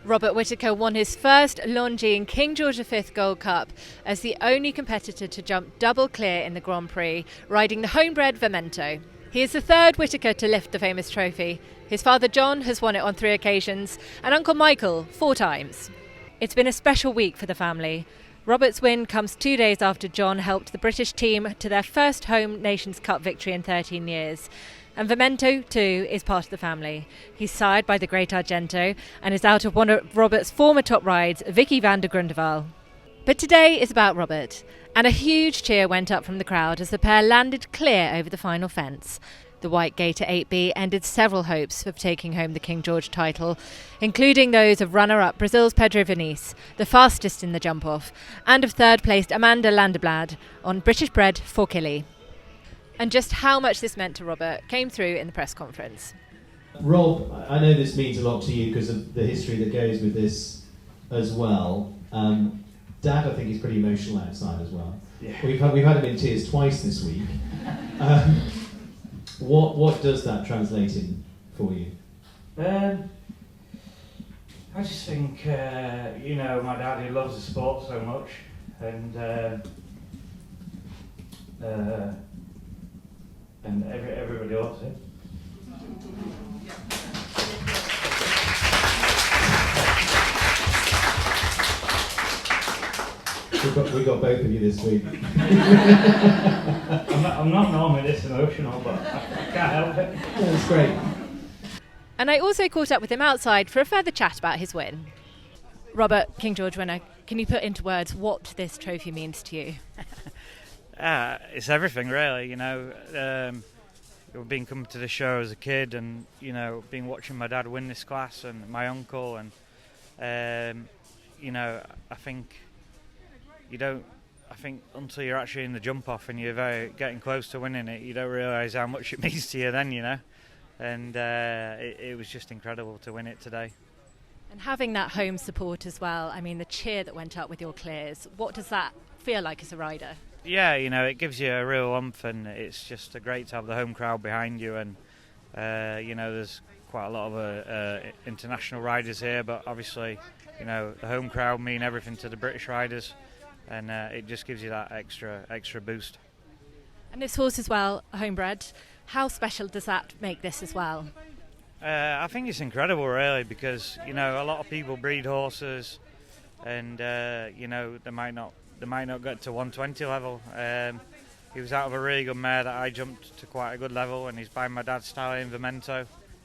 Robert Whitaker won his first Longines King George V Gold Cup as the only competitor to jump double clear in the Grand Prix, riding the homebred Vermento. He is the third Whittaker to lift the famous trophy. His father John has won it on 3 occasions and Uncle Michael 4 times. It's been a special week for the family. Robert's win comes 2 days after John helped the British team to their first home Nations Cup victory in 13 years. And Vermento, too, is part of the family. He's sired by the Great Argento and is out of one of Robert's former top rides, Vicky van der Grundeval. But today is about Robert, and a huge cheer went up from the crowd as the pair landed clear over the final fence. The White Gator 8B ended several hopes of taking home the King George title, including those of runner-up Brazil's Pedro Vinícius, the fastest in the jump-off, and of third-placed Amanda Landeblad on British-bred Forkilly. And just how much this meant to Robert came through in the press conference. Rob, I know this means a lot to you because of the history that goes with this as well. Dad, I think, is pretty emotional outside as well. Yeah. We've had him in tears twice this week. What does that translate in for you? I just think, my dad, he loves the sport so much, and everybody loves it. We got both of you this week. I'm not normally this emotional, but I can't help it. Yeah, that's great. And I also caught up with him outside for a further chat about his win. Robert, King George winner, can you put into words what this trophy means to you? It's everything, really. I've been coming to the show as a kid, and been watching my dad win this class, and my uncle, and I think until you're actually in the jump off and you're getting close to winning it, you don't realise how much it means to you then, And it was just incredible to win it today. And having that home support as well, I mean, the cheer that went up with your clears, what does that feel like as a rider? Yeah, it gives you a real oomph, and it's just great to have the home crowd behind you. And there's quite a lot of international riders here, but obviously, the home crowd mean everything to the British riders, and it just gives you that extra boost. And this horse as well, homebred, how special does that make this as well? I think it's incredible, really, because a lot of people breed horses, and they might not get to 120 level. He was out of a really good mare that I jumped to quite a good level, and he's by my dad's stallion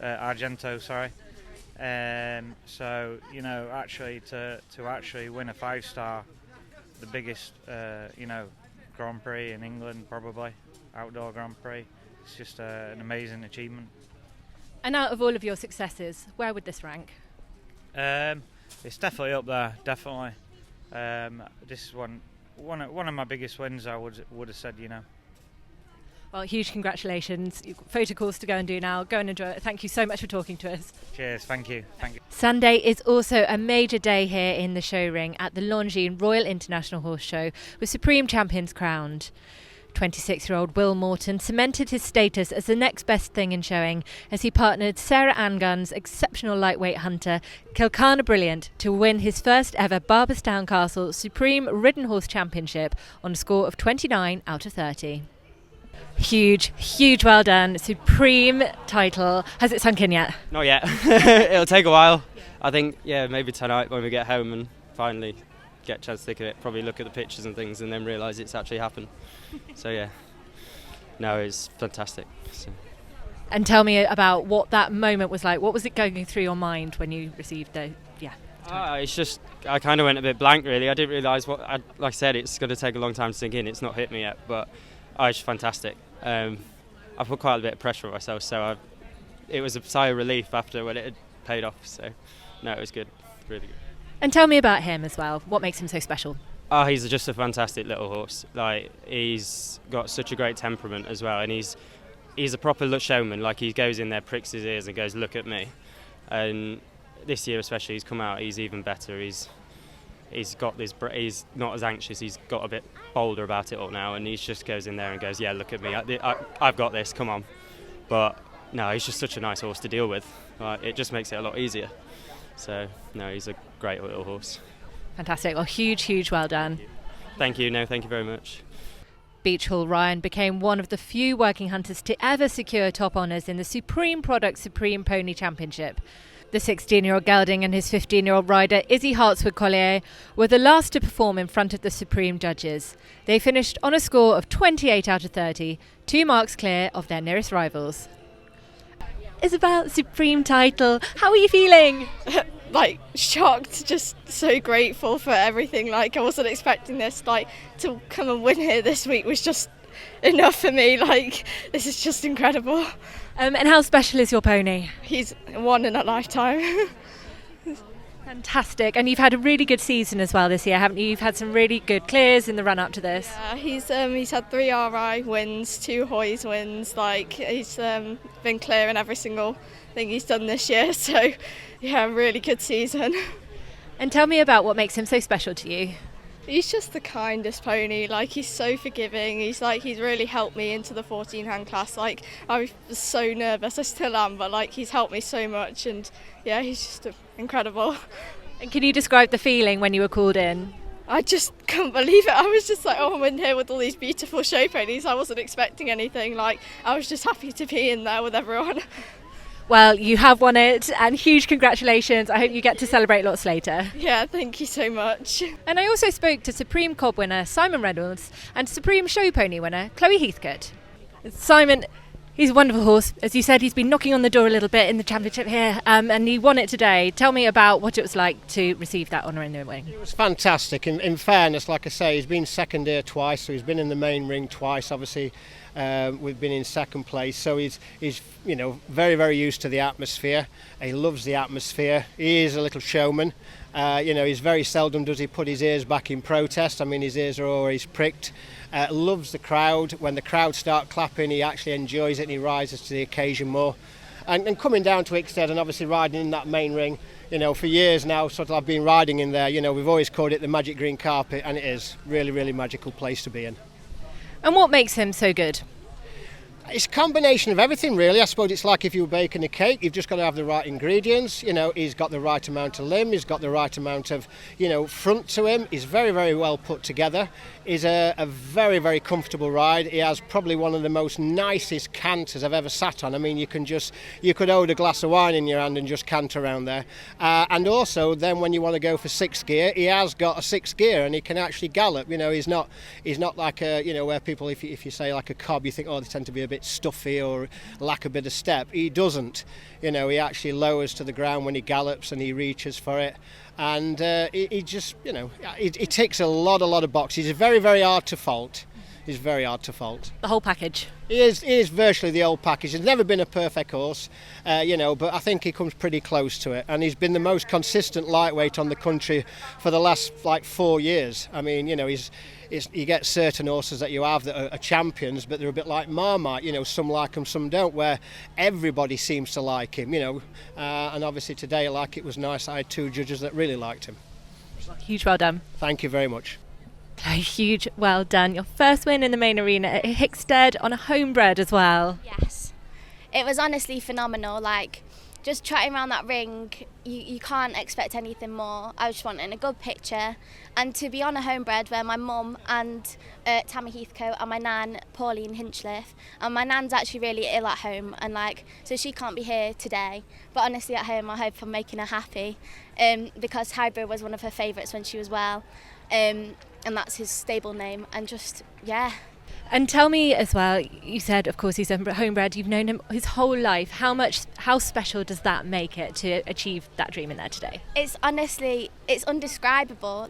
Argento, sorry. So actually to actually win a 5-star, the biggest Grand Prix in England, probably outdoor Grand Prix, it's just an amazing achievement. And out of all of your successes, where would this rank? It's definitely up there, definitely. This is one of my biggest wins, I would have said, Well, huge congratulations. You've got photo calls to go and do now. Go and enjoy it. Thank you so much for talking to us. Cheers, thank you. Sunday is also a major day here in the show ring at the Longines Royal International Horse Show with Supreme Champions crowned. 26-year-old Will Morton cemented his status as the next best thing in showing as he partnered Sarah Angun's exceptional lightweight hunter Kilcana Brilliant to win his first ever Barberstown Castle Supreme Ridden Horse Championship on a score of 29 out of 30. Huge well done. Supreme title. Has it sunk in yet? Not yet. It'll take a while. I think, maybe tonight when we get home and finally get a chance to think of it, probably look at the pictures and things and then realise it's actually happened. So it's fantastic. So. And tell me about what that moment was like. What was it going through your mind when you received the it's just, I kind of went a bit blank, really. I didn't realise like I said, it's going to take a long time to sink in. It's not hit me yet, but it's fantastic. I put quite a bit of pressure on myself, so it was a sigh of relief after when it had paid off. So it was good, really good. And tell me about him as well. What makes him so special? He's just a fantastic little horse. Like, he's got such a great temperament as well, and he's a proper showman. Like, he goes in there, pricks his ears and goes, "Look at me." And this year especially, he's come out, he's even better. He's got this, he's not as anxious, he's got a bit bolder about it all now, and he just goes in there and goes, "Yeah, look at me, I've got this, come on." But no, he's just such a nice horse to deal with. It just makes it a lot easier. So no, he's a great little horse. Fantastic. Well, huge well done. Thank you. No, thank you very much. Beach Hall Ryan became one of the few working hunters to ever secure top honours in the Supreme Product Supreme Pony Championship. The 16-year-old gelding and his 15-year-old rider Izzy Hartswood Collier were the last to perform in front of the Supreme judges. They finished on a score of 28 out of 30, 2 marks clear of their nearest rivals. Isabel, Supreme title, how are you feeling? Like shocked, just so grateful for everything. Like I wasn't expecting this, like to come and win here this week was just enough for me. Like this is just incredible. And how special is your pony? He's one in a lifetime. Fantastic. And you've had a really good season as well this year, haven't you? You've had some really good clears in the run up to this. Yeah, he's had 3 RI wins, 2 Hoys wins. Like he's been clear in every single thing he's done this year. So yeah, really good season. And tell me about what makes him so special to you. He's just the kindest pony. Like he's so forgiving. He's really helped me into the 14-hand class. Like I was so nervous, I still am, but like he's helped me so much, and yeah, he's just incredible. And can you describe the feeling when you were called in? I just couldn't believe it. I was just like, oh, I'm in here with all these beautiful show ponies. I wasn't expecting anything. Like I was just happy to be in there with everyone. Well, you have won it, and huge congratulations. I hope you get to celebrate lots later. Yeah, thank you so much. And I also spoke to Supreme Cob winner Simon Reynolds and Supreme Show Pony winner Chloe Heathcote. Simon, he's a wonderful horse. As you said, he's been knocking on the door a little bit in the championship here, and he won it today. Tell me about what it was like to receive that honour in the wing. It was fantastic. In fairness, like I say, he's been second here twice, so he's been in the main ring twice. Obviously, we've been in second place, so he's very used to the atmosphere. He loves the atmosphere. He is a little showman. He's very seldom does he put his ears back in protest. I mean, his ears are always pricked. Loves the crowd. When the crowd start clapping, he actually enjoys it and he rises to the occasion more. And coming down to Hickstead and obviously riding in that main ring, for years now, sort of I've been riding in there. We've always called it the magic green carpet, and it is really magical place to be in. And what makes him so good? It's a combination of everything, really. I suppose it's like if you were baking a cake, you've just got to have the right ingredients. He's got the right amount of limb, he's got the right amount of, front to him. He's very well put together. He's a very comfortable ride. He has probably one of the most nicest canters I've ever sat on. I mean, you could hold a glass of wine in your hand and just canter around there. And also, then when you want to go for 6th gear, he has got a 6th gear and he can actually gallop. He's not like where people, if you say like a cob, you think, oh, they tend to be a bit stuffy or lack a bit of step. He doesn't. He actually lowers to the ground when he gallops and he reaches for it. And he just, he ticks a lot of boxes. He's very hard to fault. He's very hard to fault. The whole package. He is virtually the old package. He's never been a perfect horse, but I think he comes pretty close to it. And he's been the most consistent lightweight on the country for the last 4 years. I mean, you get certain horses that you have that are champions, but they're a bit like Marmite. Some like him, some don't. Where everybody seems to like him. And obviously today, it was nice. I had 2 judges that really liked him. Huge well done. Thank you very much. Huge well done. Your first win in the main arena at Hickstead on a homebred as well. Yes, it was honestly phenomenal. Just trotting around that ring, you can't expect anything more. I was just wanting a good picture, and to be on a homebred where my mum and Tammy Heathcote and my nan Pauline Hinchliffe, and my nan's actually really ill at home, and so she can't be here today. But honestly, at home, I hope I'm making her happy, because Hybrid was one of her favourites when she was well. And that's his stable name, and just, yeah. And tell me as well, you said, of course, he's a homebred, you've known him his whole life. How special does that make it to achieve that dream in there today? It's honestly, it's undescribable.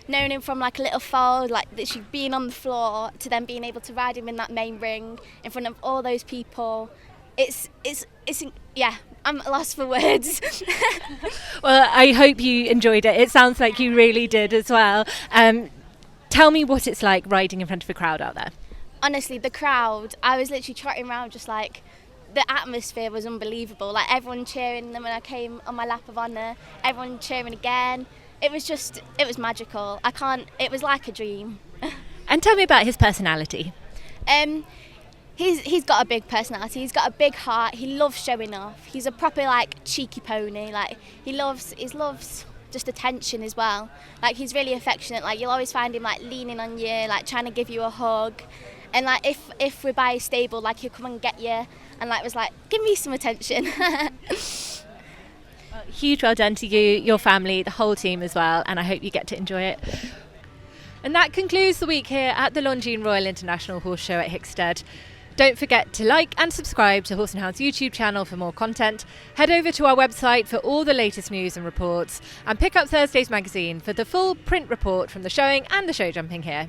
Knowing him from a little foal, literally being on the floor, to then being able to ride him in that main ring in front of all those people. It's yeah, I'm lost for words. Well, I hope you enjoyed it. It sounds like you really did as well. Tell me what it's like riding in front of a crowd out there. Honestly, the crowd, I was literally trotting around just the atmosphere was unbelievable. Everyone cheering, and when I came on my lap of honour, everyone cheering again. It was magical. It was like a dream. And tell me about his personality. he's got a big personality. He's got a big heart. He loves showing off. He's a proper like cheeky pony. Like he loves just attention as well. Like he's really affectionate. Like you'll always find him like leaning on you, like trying to give you a hug. And like if we're by his stable, like he'll come and get you and like was like, give me some attention. Huge well done to you, your family, the whole team as well, and I hope you get to enjoy it. And that concludes the week here at the Longines Royal International Horse Show at Hickstead. Don't forget to like and subscribe to Horse and Hound's YouTube channel for more content. Head over to our website for all the latest news and reports, and pick up Thursday's magazine for the full print report from the showing and the show jumping here.